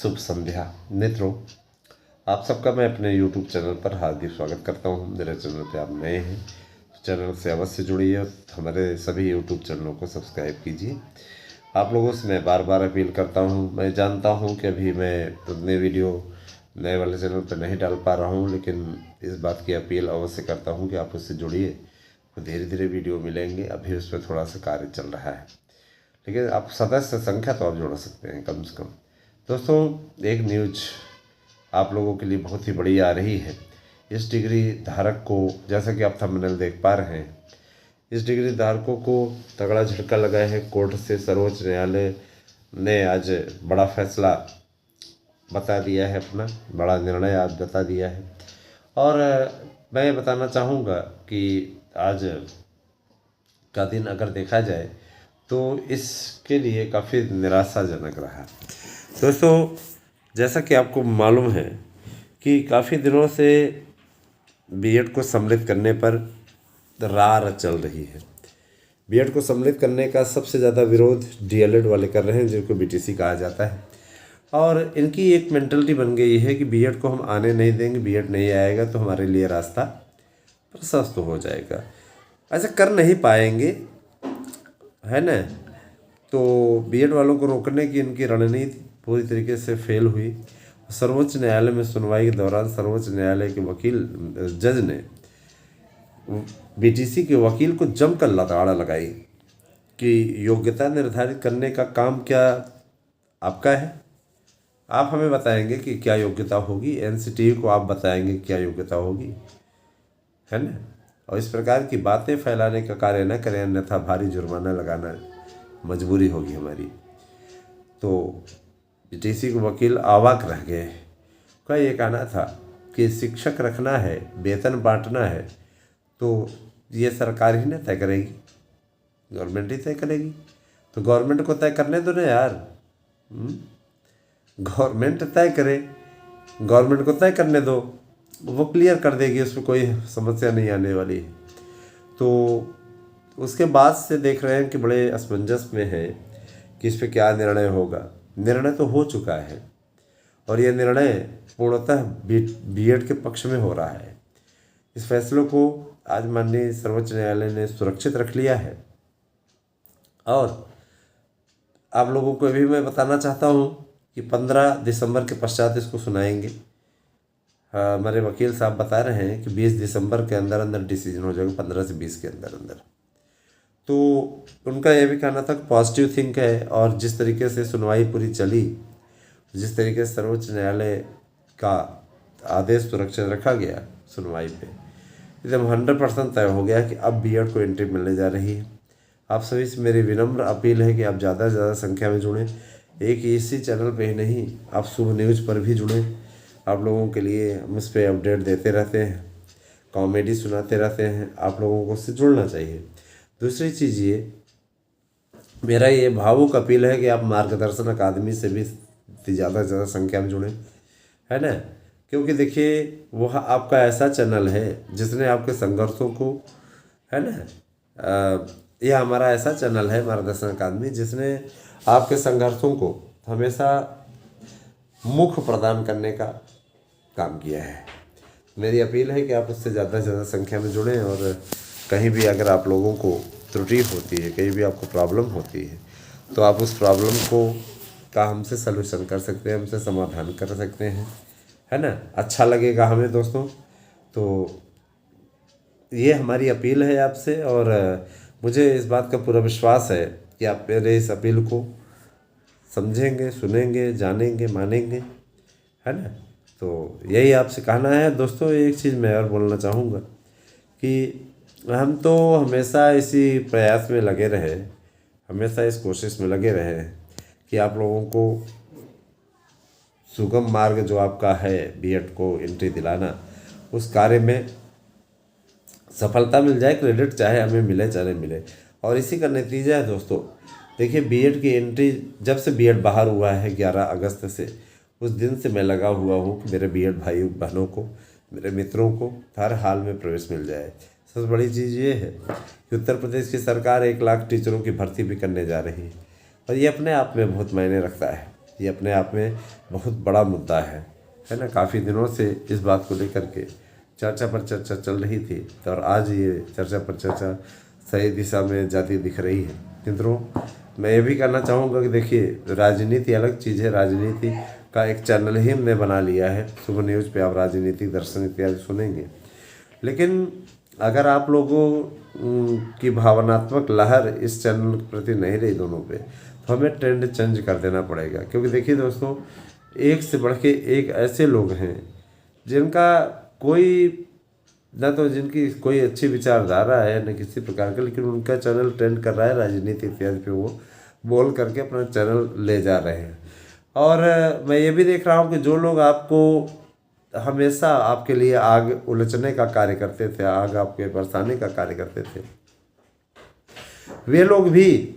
शुभ संध्या मित्रों, आप सबका मैं अपने YouTube चैनल पर हार्दिक स्वागत करता हूं। मेरे चैनल पे आप नए हैं तो चैनल से अवश्य जुड़िए और हमारे सभी YouTube चैनलों को सब्सक्राइब कीजिए। आप लोगों से मैं बार बार अपील करता हूं। मैं जानता हूं कि अभी मैं उतने वीडियो नए वाले चैनल पर नहीं डाल पा रहा हूं, लेकिन इस बात की अपील अवश्य करता हूं कि आप उससे जुड़िए। तो धीरे धीरे वीडियो मिलेंगे। अभी उस पर थोड़ा सा कार्य चल रहा है, लेकिन आप सदस्य संख्या तो आप जोड़ सकते हैं कम से कम। दोस्तों, एक न्यूज आप लोगों के लिए बहुत ही बड़ी आ रही है। इस डिग्री धारक को, जैसा कि आप थंबनेल देख पा रहे हैं, इस डिग्री धारकों को तगड़ा झटका लगा है। कोर्ट से सर्वोच्च न्यायालय ने आज बड़ा फैसला बता दिया है, अपना बड़ा निर्णय आज बता दिया है। और मैं बताना चाहूँगा कि आज का दिन अगर देखा जाए तो इसके लिए काफ़ी निराशाजनक रहा। दोस्तों, जैसा कि आपको मालूम है कि काफ़ी दिनों से बीएड को सम्मिलित करने पर रार चल रही है। बीएड को सम्मिलित करने का सबसे ज़्यादा विरोध डीएलएड वाले कर रहे हैं, जिनको बीटीसी कहा जाता है। और इनकी एक मेंटलिटी बन गई है कि बीएड को हम आने नहीं देंगे, बीएड नहीं आएगा तो हमारे लिए रास्ता प्रशस्त हो जाएगा। ऐसा कर नहीं पाएंगे, है ना। तो बीएड वालों को रोकने की इनकी रणनीति पूरी तरीके से फेल हुई। सर्वोच्च न्यायालय में सुनवाई के दौरान सर्वोच्च न्यायालय के वकील जज ने बीटीसी के वकील को जमकर लताड़ा लगाई कि योग्यता निर्धारित करने का काम क्या आपका है। आप हमें बताएंगे कि क्या योग्यता होगी, एनसीटीई को आप बताएंगे क्या योग्यता होगी, है ना। और इस प्रकार की बातें फैलाने का कार्य न करें, अन्यथा भारी जुर्माना लगाना मजबूरी होगी हमारी। तो बीटीसी के वकील अवाक रह गए। का ये कहना था कि शिक्षक रखना है, वेतन बांटना है तो ये सरकार ही ना तय करेगी, गवर्नमेंट ही तय करेगी। तो गवर्नमेंट को तय करने दो ना यार। गवर्नमेंट तय करे, गवर्नमेंट को तय करने दो, वो क्लियर कर देगी, उसमें कोई समस्या नहीं आने वाली है। तो उसके बाद से देख रहे हैं कि बड़े असमंजस में है कि इस पर क्या निर्णय होगा। निर्णय तो हो चुका है और यह निर्णय पूर्णतः बीएड के पक्ष में हो रहा है। इस फैसले को आज माननीय सर्वोच्च न्यायालय ने सुरक्षित रख लिया है। और आप लोगों को भी मैं बताना चाहता हूँ कि 15 दिसंबर के पश्चात इसको सुनाएंगे। हमारे वकील साहब बता रहे हैं कि 20 दिसंबर के अंदर अंदर डिसीजन हो जाएगा, 15 से 20 के अंदर अंदर। तो उनका यह भी कहना था कि पॉजिटिव थिंक है। और जिस तरीके से सुनवाई पूरी चली, जिस तरीके से सर्वोच्च न्यायालय का आदेश सुरक्षित रखा गया सुनवाई पे, एकदम 100% तय हो गया कि अब बीएड को एंट्री मिलने जा रही है। आप सभी से मेरी विनम्र अपील है कि आप ज़्यादा से ज़्यादा संख्या में जुड़ें। एक इसी चैनल पे ही नहीं, आप शुभ न्यूज़ पर भी जुड़ें। आप लोगों के लिए हम इस पर अपडेट देते रहते हैं, कॉमेडी सुनाते रहते हैं। आप लोगों को उससे जुड़ना चाहिए। दूसरी चीज़ ये, मेरा ये भावुक अपील है कि आप मार्गदर्शन अकादमी से भी ज़्यादा से ज़्यादा संख्या में जुड़ें, है ना। क्योंकि देखिए, वह आपका ऐसा चैनल है जिसने आपके संघर्षों को, है ना, यह हमारा ऐसा चैनल है मार्गदर्शन अकादमी जिसने आपके संघर्षों को हमेशा मुख प्रदान करने का काम किया है। मेरी अपील है कि आप उससे ज़्यादा से ज़्यादा संख्या में जुड़ें। और कहीं भी अगर आप लोगों को त्रुटि होती है, कहीं भी आपको प्रॉब्लम होती है, तो आप उस प्रॉब्लम को का हमसे सलूशन कर सकते हैं, हमसे समाधान कर सकते हैं, है ना। अच्छा लगेगा हमें दोस्तों। तो ये हमारी अपील है आपसे। और मुझे इस बात का पूरा विश्वास है कि आप मेरे इस अपील को समझेंगे, सुनेंगे, जानेंगे, मानेंगे, है ना। तो यही आपसे कहना है दोस्तों। एक चीज़ मैं और बोलना चाहूँगा कि हम तो हमेशा इसी प्रयास में लगे रहे, हमेशा इस कोशिश में लगे रहे कि आप लोगों को सुगम मार्ग जो आपका है बीएड को एंट्री दिलाना, उस कार्य में सफलता मिल जाए। क्रेडिट चाहे हमें मिले चाहे मिले। और इसी का नतीजा है दोस्तों। देखिए, बीएड की एंट्री जब से बीएड बाहर हुआ है 11 अगस्त से, उस दिन से मैं लगा हुआ हूँ कि मेरे बीएड भाई बहनों को, मेरे मित्रों को हर हाल में प्रवेश मिल जाए। सबसे बड़ी चीज़ ये है कि उत्तर प्रदेश की सरकार 1 लाख टीचरों की भर्ती भी करने जा रही है। और ये अपने आप में बहुत मायने रखता है। ये अपने आप में बहुत बड़ा मुद्दा है ना। काफ़ी दिनों से इस बात को लेकर के चर्चा पर चर्चा चल रही थी और आज ये चर्चा पर चर्चा सही दिशा में जाती दिख रही है। मित्रों, मैं ये भी कहना चाहूँगा कि देखिए, राजनीति अलग चीज़ है। राजनीति का एक चैनल ही हमने बना लिया है, सुबह न्यूज़ पे आप राजनीतिक दर्शन इत्यादि सुनेंगे। लेकिन अगर आप लोगों की भावनात्मक लहर इस चैनल के प्रति नहीं रही दोनों पे, तो हमें ट्रेंड चेंज कर देना पड़ेगा। क्योंकि देखिए दोस्तों, एक से बढ़ के एक ऐसे लोग हैं जिनका कोई ना तो जिनकी कोई अच्छी विचारधारा है न किसी प्रकार का, लेकिन उनका चैनल ट्रेंड कर रहा है राजनीति इत्यादि पे, वो बोल करके अपना चैनल ले जा रहे हैं। और मैं ये भी देख रहा हूँ कि जो लोग आपको हमेशा आपके लिए आग उलझने का कार्य करते थे, आग आपके बरसाने का कार्य करते थे, वे लोग भी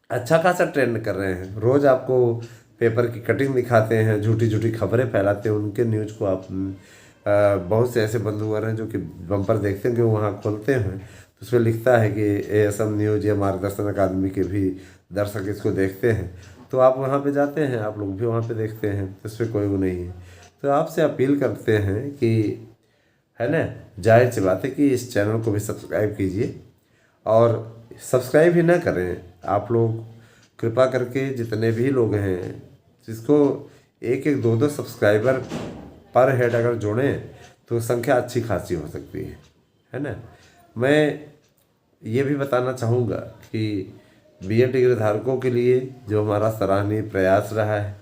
अच्छा खासा ट्रेंड कर रहे हैं। रोज़ आपको पेपर की कटिंग दिखाते हैं, झूठी झूठी खबरें फैलाते हैं। उनके न्यूज़ को आप बहुत से ऐसे बंधुवर हैं जो कि बम्पर देखते हैं कि वहाँ खोलते हैं तो उसमें लिखता है कि ASM न्यूज़ या मार्गदर्शन अकादमी के भी दर्शक इसको देखते हैं। तो आप वहाँ पे जाते हैं, आप लोग भी वहाँ पे देखते हैं, तो इसमें कोई वो नहीं है। तो आपसे अपील करते हैं कि है ना, जाहिर सी बात है कि इस चैनल को भी सब्सक्राइब कीजिए। और सब्सक्राइब ही ना करें आप लोग, कृपा करके जितने भी लोग हैं, जिसको एक एक दो दो सब्सक्राइबर पर हेड अगर जोड़ें तो संख्या अच्छी खासी हो सकती है ना। मैं ये भी बताना चाहूँगा कि BEd डिग्री धारकों के लिए जो हमारा सराहनीय प्रयास रहा है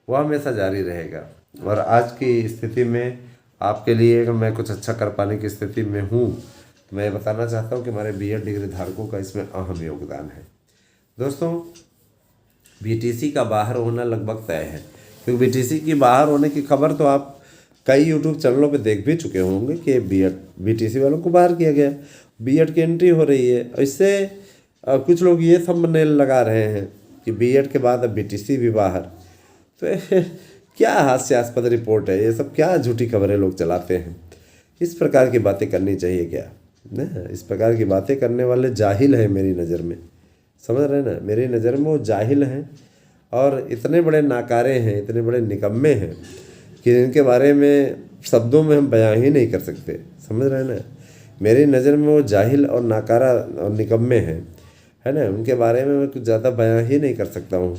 वो हमेशा जारी रहेगा। और आज की स्थिति में आपके लिए अगर मैं कुछ अच्छा कर पाने की स्थिति में हूँ, मैं बताना चाहता हूँ कि हमारे BEd डिग्री धारकों का इसमें अहम योगदान है। दोस्तों, BTC का बाहर होना लगभग तय है, क्योंकि BTC की बाहर होने की खबर तो आप कई यूट्यूब चैनलों पे देख भी चुके होंगे कि BTC वालों को बाहर किया गया, BEd की एंट्री हो रही है। इससे कुछ लोग ये थंबनेल लगा रहे हैं कि BEd के बाद अब BTC भी बाहर। तो क्या हास्यास्पद रिपोर्ट है ये सब, क्या झूठी खबरें लोग चलाते हैं। इस प्रकार की बातें करनी चाहिए क्या ना? इस प्रकार की बातें करने वाले जाहिल हैं मेरी नज़र में, समझ रहे ना, मेरी नज़र में वो जाहिल हैं और इतने बड़े नाकारे हैं, इतने बड़े निकम्मे हैं कि इनके बारे में शब्दों में हम बयां ही नहीं कर सकते, समझ रहे हैं ना। मेरी नज़र में वो जाहिल और नाकारा और निकम्मे हैं, है ना। उनके बारे में मैं कुछ ज़्यादा बयां ही नहीं कर सकता हूँ,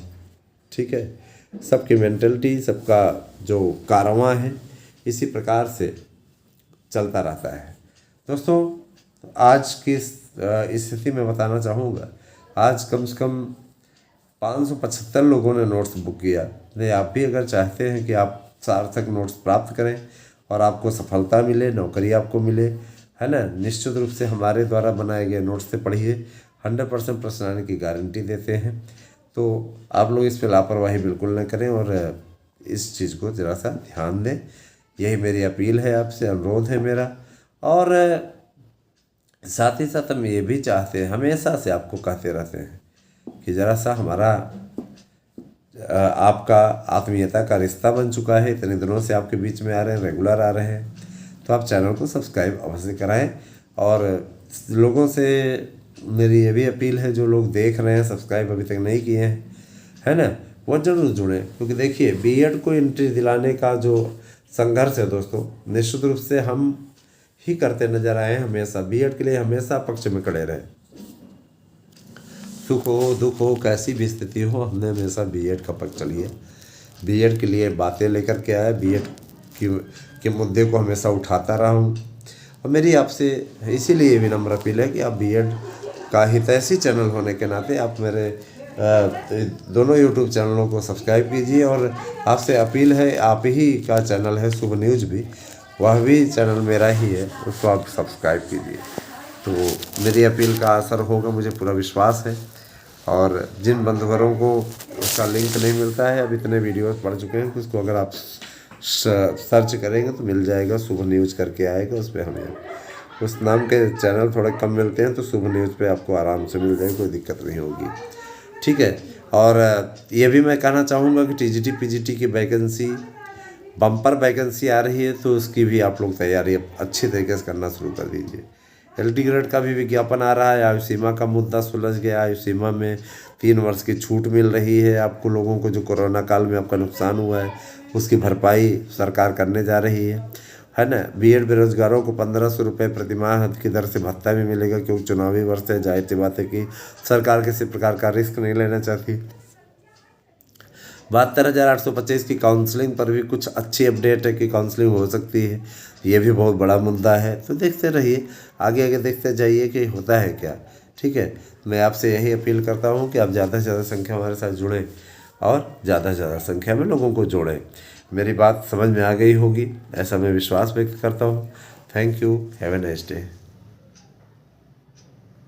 ठीक है। सबकी मेंटलिटी, सबका जो कारवां है, इसी प्रकार से चलता रहता है। दोस्तों, आज की स्थिति में बताना चाहूँगा, आज कम से कम 575 लोगों ने नोट्स बुक किया। नहीं, आप भी अगर चाहते हैं कि आप सार्थक नोट्स प्राप्त करें और आपको सफलता मिले, नौकरी आपको मिले, है ना, निश्चित रूप से हमारे द्वारा बनाए गए नोट्स से पढ़िए। 100% प्रश्न आने की गारंटी देते हैं। तो आप लोग इस पर लापरवाही बिल्कुल न करें और इस चीज़ को ज़रा सा ध्यान दें। यही मेरी अपील है आपसे, अनुरोध है मेरा। और साथ ही साथ हम ये भी चाहते हैं, हमेशा से आपको कहते रहते हैं कि ज़रा सा हमारा आपका आत्मीयता का रिश्ता बन चुका है, इतने दिनों से आपके बीच में आ रहे हैं, रेगुलर आ रहे हैं, तो आप चैनल को सब्सक्राइब अवश्य कराएं। और लोगों से मेरी ये भी अपील है, जो लोग देख रहे हैं सब्सक्राइब अभी तक नहीं किए हैं, है ना, वो जरूर जुड़ें। क्योंकि देखिए, BEd को एंट्री दिलाने का जो संघर्ष है दोस्तों, निश्चित रूप से हम ही करते नजर आए हैं। हमेशा BEd के लिए हमेशा पक्ष में खड़े रहे, सुख हो दुख हो कैसी भी स्थिति हो, हमने हमेशा BEd का पक्ष लिया। BEd के लिए बातें लेकर के आया, BEd के मुद्दे को हमेशा उठाता रहा हूँ। और मेरी आपसे इसीलिए विनम्र अपील है कि आप BEd का हितैषी चैनल होने के नाते आप मेरे दोनों यूट्यूब चैनलों को सब्सक्राइब कीजिए। और आपसे अपील है, आप ही का चैनल है सुबह न्यूज़ भी, वह भी चैनल मेरा ही है, उसको आप सब्सक्राइब कीजिए। तो मेरी अपील का असर होगा, मुझे पूरा विश्वास है। और जिन बंधुवरों को उसका लिंक नहीं मिलता है, अब इतने वीडियोस पढ़ चुके हैं कि उसको अगर आप सर्च करेंगे तो मिल जाएगा, सुबह न्यूज़ करके आएगा, उस पर हमें उस नाम के चैनल थोड़े कम मिलते हैं, तो सुबह न्यूज़ पे आपको आराम से मिल जाएगा, कोई दिक्कत नहीं होगी, ठीक है। और ये भी मैं कहना चाहूँगा कि TGT PGT की वैकेंसी, बम्पर वैकेंसी आ रही है, तो उसकी भी आप लोग तैयारी अच्छी तरीके से करना शुरू कर दीजिए। LT ग्रेड का भी विज्ञापन आ रहा है। आयु सीमा का मुद्दा सुलझ गया। आयु सीमा में 3 वर्ष की छूट मिल रही है आपको लोगों को, जो कोरोना काल में आपका नुकसान हुआ है उसकी भरपाई सरकार करने जा रही है ना। बीएड बेरोजगारों को 1500 रुपये प्रतिमाह की दर से भत्ता भी मिलेगा, क्योंकि चुनावी वर्ष है। जाहिर सी बात है कि सरकार किसी प्रकार का रिस्क नहीं लेना चाहती। 72,825 की काउंसलिंग पर भी कुछ अच्छी अपडेट है कि काउंसलिंग हो सकती है। ये भी बहुत बड़ा मुद्दा है, तो देखते रहिए, आगे आगे देखते जाइए कि होता है क्या। ठीक है, मैं आपसे यही अपील करता हूँ कि आप ज़्यादा से ज़्यादा संख्या हमारे साथ जुड़ें और ज़्यादा से ज़्यादा संख्या में लोगों को जोड़ें। मेरी बात समझ में आ गई होगी, ऐसा मैं विश्वास व्यक्त करता हूँ। Thank you, have a nice day.